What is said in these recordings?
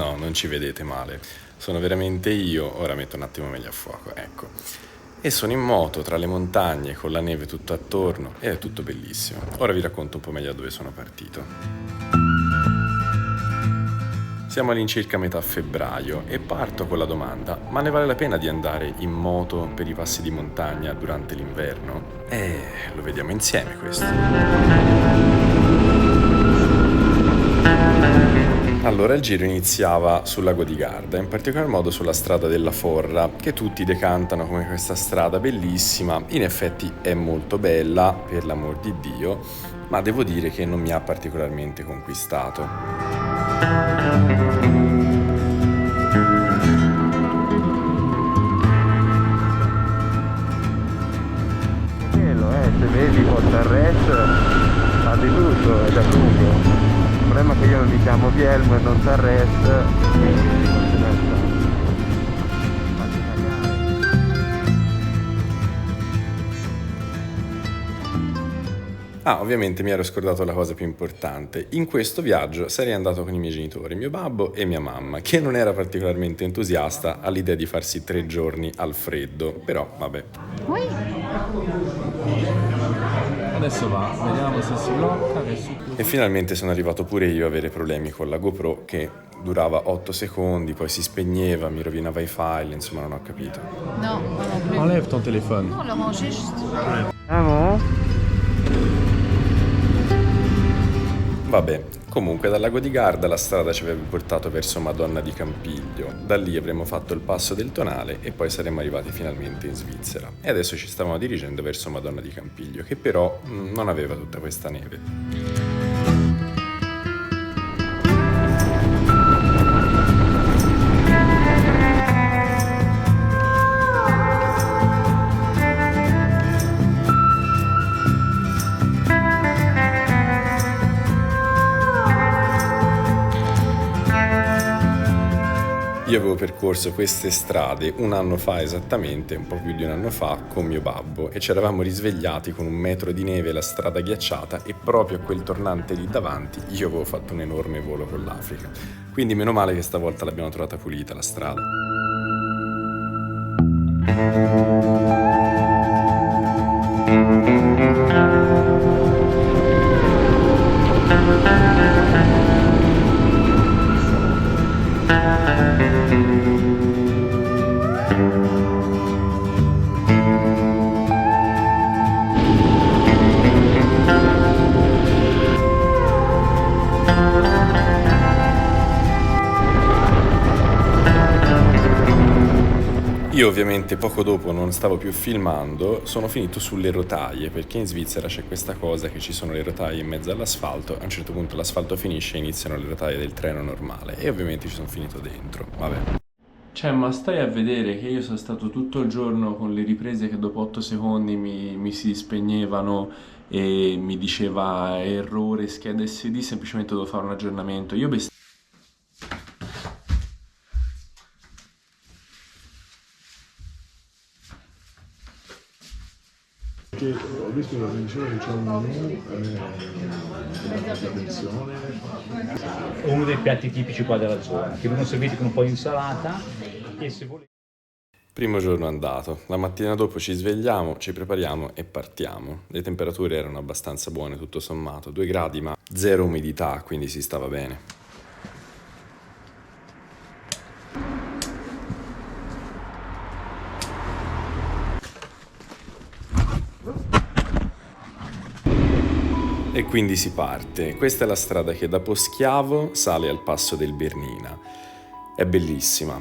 No, non ci vedete male. Sono veramente io, ora metto un attimo meglio a fuoco, ecco. E sono in moto tra le montagne con la neve tutto attorno ed è tutto bellissimo. Ora vi racconto un po' meglio da dove sono partito. Siamo all'incirca a metà febbraio e parto con la domanda: ma ne vale la pena di andare in moto per i passi di montagna durante l'inverno? Lo vediamo insieme questo. Allora il giro iniziava sul lago di Garda, in particolar modo sulla strada della Forra, che tutti decantano come questa strada bellissima. In effetti è molto bella, per l'amor di Dio, ma devo dire che non mi ha particolarmente conquistato. Se vedi Monterrest fa di tutto, è da lungo. Il problema è che io non mi chiamo Vielmo e non Tarrest. Ovviamente mi ero scordato la cosa più importante. In questo viaggio sarei andato con i miei genitori, mio babbo e mia mamma, che non era particolarmente entusiasta all'idea di farsi 3 giorni al freddo, però vabbè. Adesso va, vediamo se si blocca. E finalmente sono arrivato pure io a avere problemi con la GoPro che durava 8 secondi, poi si spegneva, mi rovinava i file, insomma non ho capito. Non, moi non plus. Enlève ton téléphone. Non, le ranger juste. Ah bon? Vabbè, comunque dal lago di Garda la strada ci aveva portato verso Madonna di Campiglio, da lì avremmo fatto il passo del Tonale e poi saremmo arrivati finalmente in Svizzera. E adesso ci stavamo dirigendo verso Madonna di Campiglio, che però non aveva tutta questa neve. Io avevo percorso queste strade un anno fa esattamente, un po' più di un anno fa, con mio babbo e ci eravamo risvegliati con 1 metro di neve, la strada ghiacciata e proprio a quel tornante lì davanti io avevo fatto un enorme volo con l'Africa. Quindi meno male che stavolta l'abbiamo trovata pulita la strada. Io ovviamente poco dopo non stavo più filmando, sono finito sulle rotaie, perché in Svizzera c'è questa cosa che ci sono le rotaie in mezzo all'asfalto, a un certo punto l'asfalto finisce e iniziano le rotaie del treno normale e ovviamente ci sono finito dentro, vabbè. Cioè, ma stai a vedere che io sono stato tutto il giorno con le riprese che dopo 8 secondi mi si spegnevano e mi diceva errore, scheda SD, semplicemente devo fare un aggiornamento. Ho visto che diceva che c'è un menù di pensione. Uno dei piatti tipici qua della zona, che vengono serviti con un po' di insalata e se volete... Primo giorno andato, la mattina dopo ci svegliamo, ci prepariamo e partiamo. Le temperature erano abbastanza buone tutto sommato, 2 gradi ma 0 umidità, quindi si stava bene. E quindi si parte. Questa è la strada che da Poschiavo sale al passo del Bernina. È bellissima,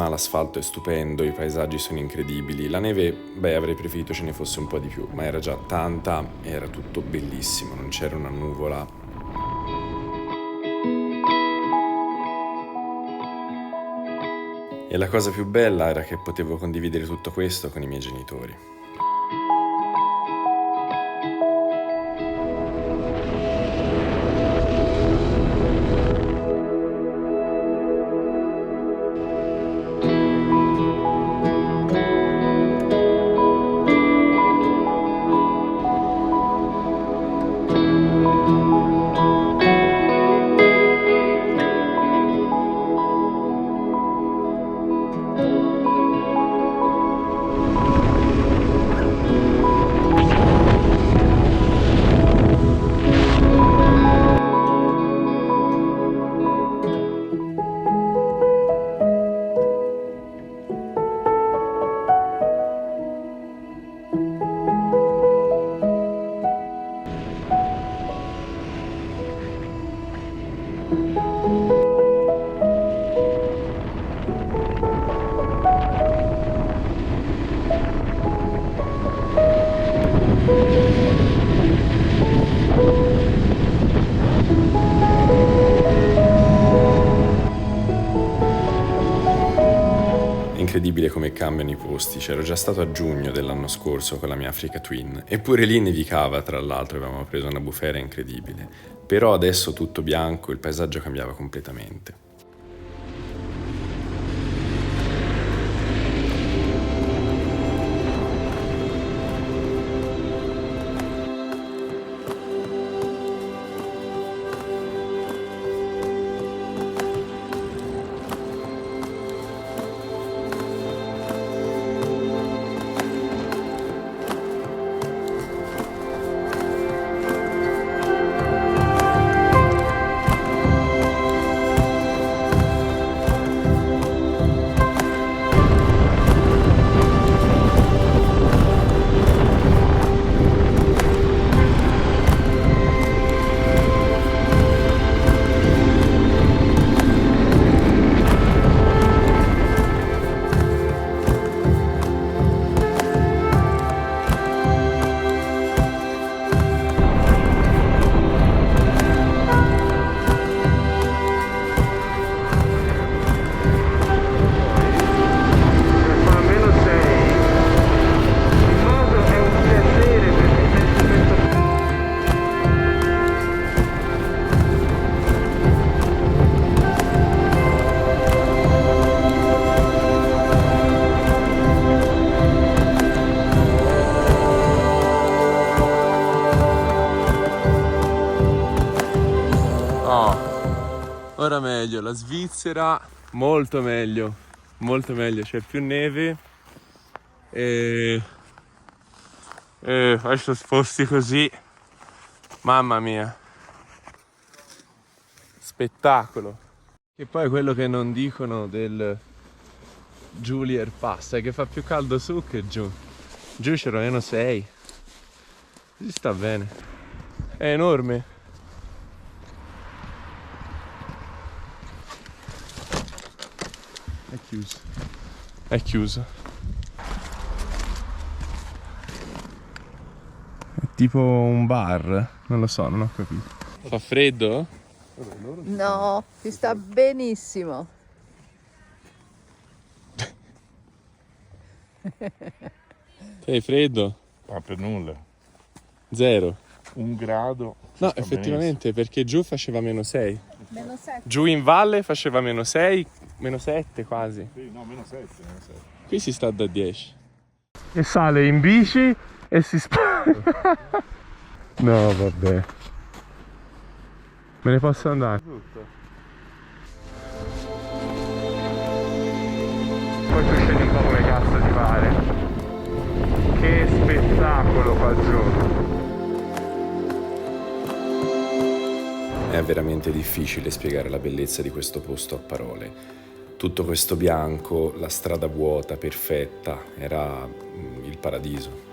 l'asfalto è stupendo, i paesaggi sono incredibili. La neve, avrei preferito ce ne fosse un po' di più, ma era già tanta e era tutto bellissimo, non c'era una nuvola. E la cosa più bella era che potevo condividere tutto questo con i miei genitori. Incredibile come cambiano i posti. C'ero già stato a giugno dell'anno scorso con la mia Africa Twin, eppure lì nevicava, tra l'altro avevamo preso una bufera incredibile, però adesso tutto bianco, il paesaggio cambiava completamente. Ora meglio, la Svizzera molto meglio, c'è più neve e adesso sposti così, mamma mia, spettacolo. E poi quello che non dicono del Julier Pass è che fa più caldo su che giù, giù c'era -6, si sta bene, è enorme. È chiuso. È tipo un bar, non lo so, non ho capito. Fa freddo? No, si sta benissimo. Sei freddo? Ah, per nulla. 0. 1 grado. No, effettivamente, perché giù faceva -6. -7. Giù in valle faceva -6, -7 quasi. Sì, no, -7. Qui si sta da 10. E sale in bici e si No, vabbè. Me ne posso andare? Poi tu scendi un po' come cazzo ti pare. Che spettacolo qua giù. È veramente difficile spiegare la bellezza di questo posto a parole. Tutto questo bianco, la strada vuota, perfetta, era il paradiso.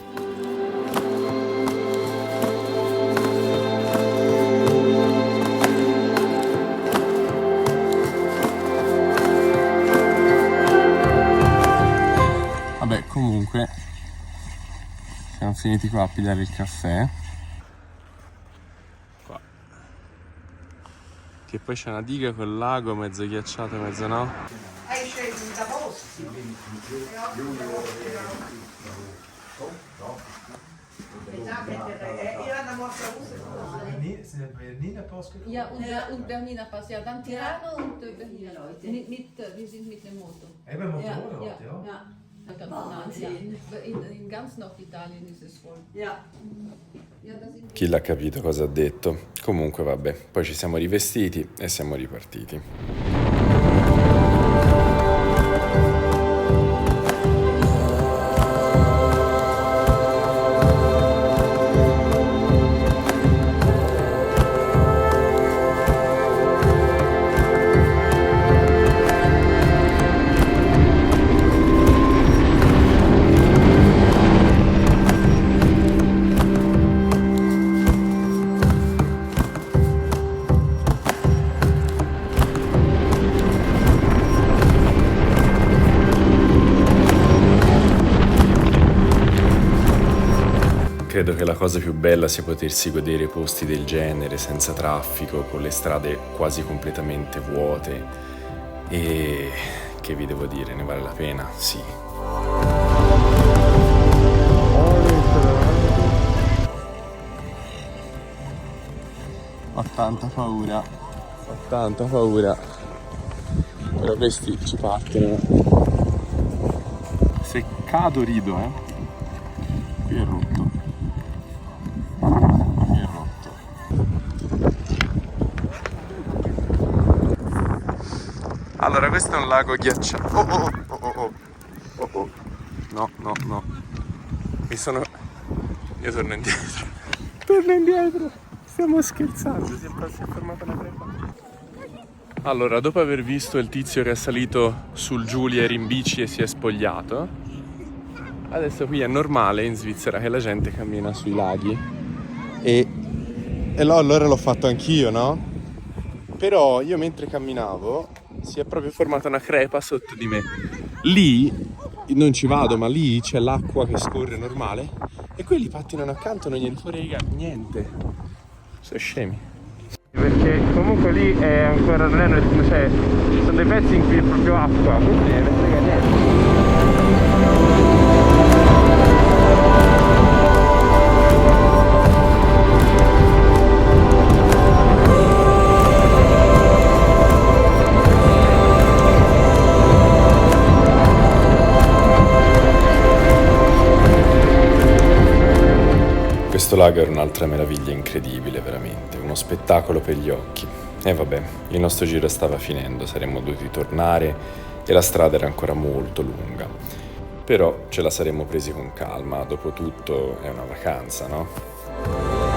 Vabbè, comunque siamo finiti qua a pigliare il caffè. Qua. Che poi c'è una diga col lago mezzo ghiacciato, mezzo no. Hai scelto da posti. Ja, und Bernina Pass. Ja, dann Tirano und Bernina Leute. Wir sind mit dem Motor. Eben Motorrad, ja. Ja. In ganz Norditalien ist es voll. Ja. Chi l'ha capito cosa ha detto? Comunque vabbè, poi ci siamo rivestiti e siamo ripartiti. credo che la cosa più bella sia potersi godere posti del genere, senza traffico, con le strade quasi completamente vuote e che vi devo dire, ne vale la pena, sì. Ho tanta paura. Però questi ci partono. Se cado rido, Qui è rotto. Allora, questo è un lago ghiacciato. Oh. No. Io torno indietro. Stiamo scherzando, si è fermata una crepa. Allora, dopo aver visto il tizio che è salito sul Giulier in bici e si è spogliato, adesso qui è normale in Svizzera che la gente cammina sui laghi. E allora l'ho fatto anch'io, no? Però io mentre camminavo si è proprio formata una crepa sotto di me. Lì non ci vado, ma lì c'è l'acqua che scorre normale e quelli pattinano accanto, non gliene frega niente. Sono scemi. Perché comunque lì è ancora cioè sono dei pezzi in cui è proprio acqua, quindi non frega niente. Questo lago era un'altra meraviglia incredibile, veramente, uno spettacolo per gli occhi. E vabbè, il nostro giro stava finendo, saremmo dovuti tornare e la strada era ancora molto lunga. Però ce la saremmo presi con calma, dopo tutto è una vacanza, no?